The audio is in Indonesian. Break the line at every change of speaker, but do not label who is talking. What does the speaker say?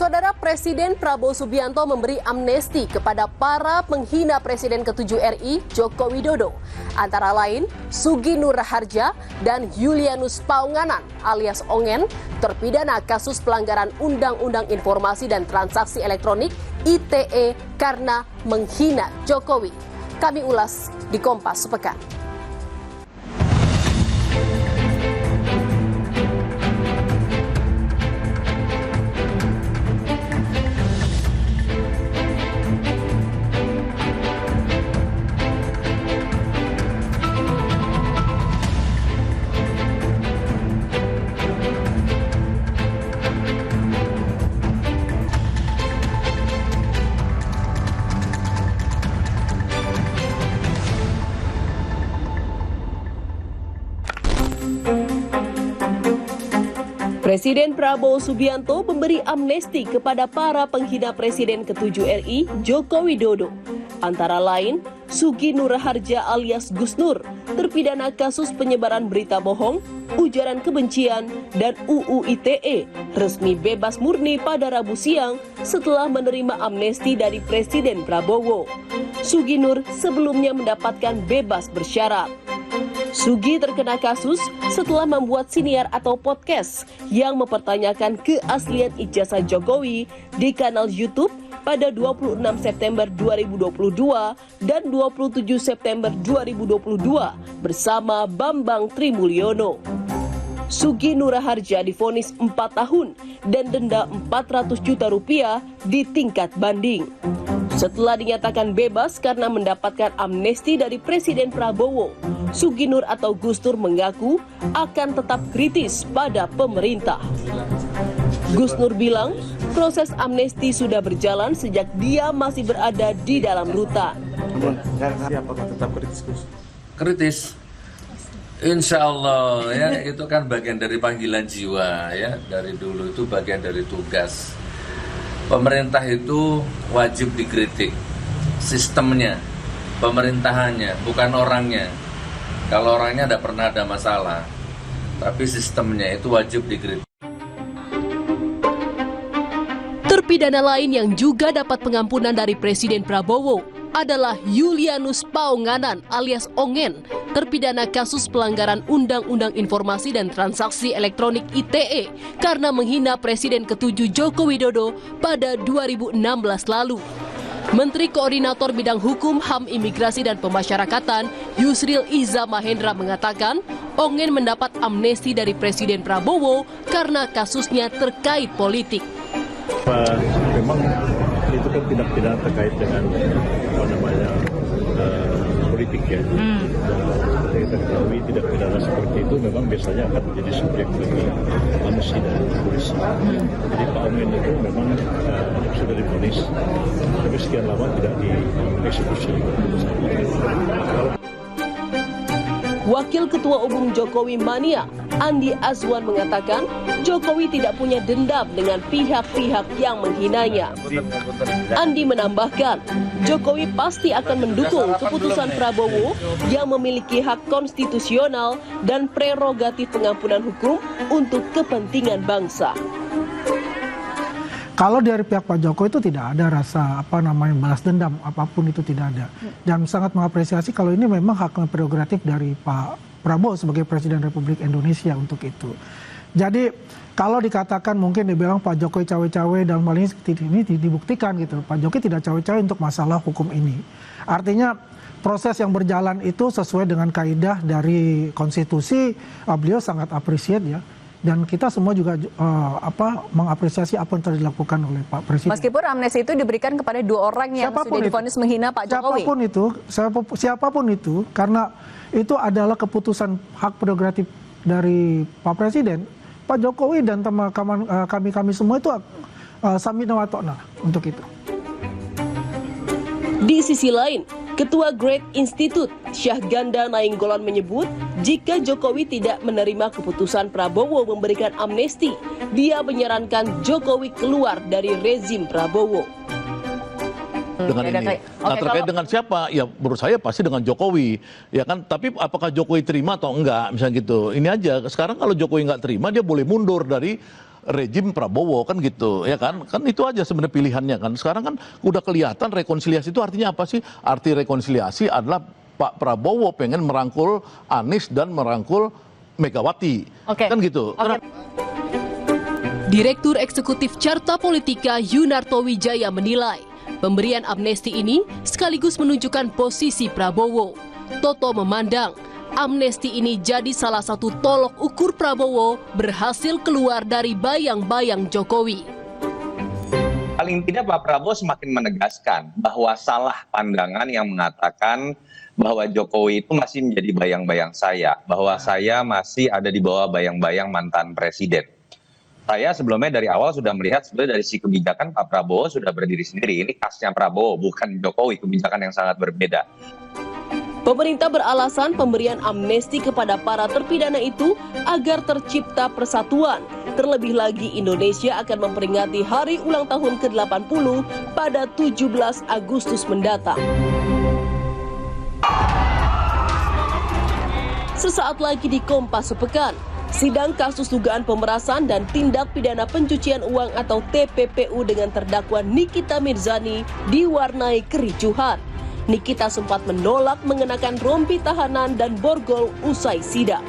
Saudara Presiden Prabowo Subianto memberi amnesti kepada para penghina Presiden ke-7 RI Joko Widodo. Antara lain Sugi Nur Raharja dan Julianus Paunganan alias Ongen terpidana kasus pelanggaran Undang-Undang Informasi dan Transaksi Elektronik ITE karena menghina Jokowi. Kami ulas di Kompas Sepekan. Presiden Prabowo Subianto memberi amnesti kepada para penghina Presiden ke-7 RI Joko Widodo. Antara lain, Sugi Nur Raharja alias Gus Nur terpidana kasus penyebaran berita bohong, ujaran kebencian, dan UU ITE resmi bebas murni pada Rabu siang setelah menerima amnesti dari Presiden Prabowo. Sugi Nur sebelumnya mendapatkan bebas bersyarat. Sugi terkena kasus setelah membuat siniar atau podcast yang mempertanyakan keaslian ijazah Jokowi di kanal YouTube pada 26 September 2022 dan 27 September 2022 bersama Bambang Trimulyono. Sugi Nur Raharja divonis 4 tahun dan denda 400 juta rupiah di tingkat banding. Setelah dinyatakan bebas karena mendapatkan amnesti dari Presiden Prabowo, Sugi Nur atau Gus Nur mengaku akan tetap kritis pada pemerintah. Gus Nur bilang proses amnesti sudah berjalan sejak dia masih berada di dalam rutan.
Apakah tetap kritis, Gus?
Kritis, insya Allah ya, itu kan bagian dari panggilan jiwa ya, dari dulu itu bagian dari tugas. Pemerintah itu wajib dikritik, sistemnya, pemerintahannya, bukan orangnya. Kalau orangnya tidak pernah ada masalah, tapi sistemnya itu wajib dikritik.
Terpidana lain yang juga dapat pengampunan dari Presiden Prabowo adalah Julianus Paunganan alias Ongen, terpidana kasus pelanggaran Undang-Undang Informasi dan Transaksi Elektronik ITE karena menghina Presiden ke-7 Joko Widodo pada 2016 lalu. Menteri Koordinator Bidang Hukum, HAM, Imigrasi dan Pemasyarakatan Yusril Iza Mahendra mengatakan Ongen mendapat amnesti dari Presiden Prabowo karena kasusnya terkait politik.
Memang itu kan tidak pidana terkait dengan politik ya. Seperti kita ketahui tidak pidana seperti itu memang biasanya akan menjadi subjek bagi manusia dan polisi. Jadi Pak Ongen itu memang sudah divonis, tapi sekian lama tidak dieksekusi.
Wakil Ketua Umum Jokowi Mania, Andi Azwan mengatakan Jokowi tidak punya dendam dengan pihak-pihak yang menghinanya. Andi menambahkan, Jokowi pasti akan mendukung keputusan Prabowo yang memiliki hak konstitusional dan prerogatif pengampunan hukum untuk kepentingan bangsa.
Kalau dari pihak Pak Jokowi itu tidak ada rasa balas dendam, apapun itu tidak ada. Dan sangat mengapresiasi kalau ini memang hak prerogatif dari Pak Prabowo sebagai Presiden Republik Indonesia untuk itu. Jadi kalau dikatakan mungkin dibilang Pak Jokowi cawe-cawe dalam hal ini dibuktikan gitu. Pak Jokowi tidak cawe-cawe untuk masalah hukum ini. Artinya proses yang berjalan itu sesuai dengan kaidah dari konstitusi, beliau sangat appreciate ya. Dan kita semua juga mengapresiasi apa yang telah dilakukan oleh Pak Presiden.
Meskipun amnesti itu diberikan kepada 2 orang yang sudah divonis menghina Pak Jokowi.
Siapapun itu, karena itu adalah keputusan hak prerogatif dari Pak Presiden, Pak Jokowi dan kami semua itu samina wa ta'na untuk itu.
Di sisi lain, Ketua Great Institute Syahganda Nainggolan menyebut jika Jokowi tidak menerima keputusan Prabowo memberikan amnesti, dia menyarankan Jokowi keluar dari rezim Prabowo.
Dengan ini. Nah, terkait dengan siapa? Ya menurut saya pasti dengan Jokowi. Ya kan, tapi apakah Jokowi terima atau enggak misalnya gitu. Ini aja. Sekarang kalau Jokowi enggak terima, dia boleh mundur dari rejim Prabowo kan gitu ya kan itu aja sebenarnya pilihannya kan. Sekarang kan udah kelihatan rekonsiliasi itu artinya apa sih? Arti rekonsiliasi adalah Pak Prabowo pengen merangkul Anies dan merangkul Megawati. Kan gitu.
Direktur Eksekutif Carta Politika Yunarto Wijaya menilai pemberian amnesti ini sekaligus menunjukkan posisi Prabowo. Toto memandang amnesti ini jadi salah satu tolok ukur Prabowo berhasil keluar dari bayang-bayang Jokowi.
Paling tidak Pak Prabowo semakin menegaskan bahwa salah pandangan yang mengatakan bahwa Jokowi itu masih menjadi bayang-bayang saya, bahwa saya masih ada di bawah bayang-bayang mantan presiden. Saya sebelumnya dari awal sudah melihat sebenarnya dari sisi kebijakan Pak Prabowo sudah berdiri sendiri. Ini khasnya Prabowo, bukan Jokowi, kebijakan yang sangat berbeda.
Pemerintah beralasan pemberian amnesti kepada para terpidana itu agar tercipta persatuan. Terlebih lagi Indonesia akan memperingati hari ulang tahun ke-80 pada 17 Agustus mendatang. Sesaat lagi di Kompas Sepekan, sidang kasus dugaan pemerasan dan tindak pidana pencucian uang atau TPPU dengan terdakwa Nikita Mirzani diwarnai kericuhan. Nikita sempat menolak mengenakan rompi tahanan dan borgol usai sidang.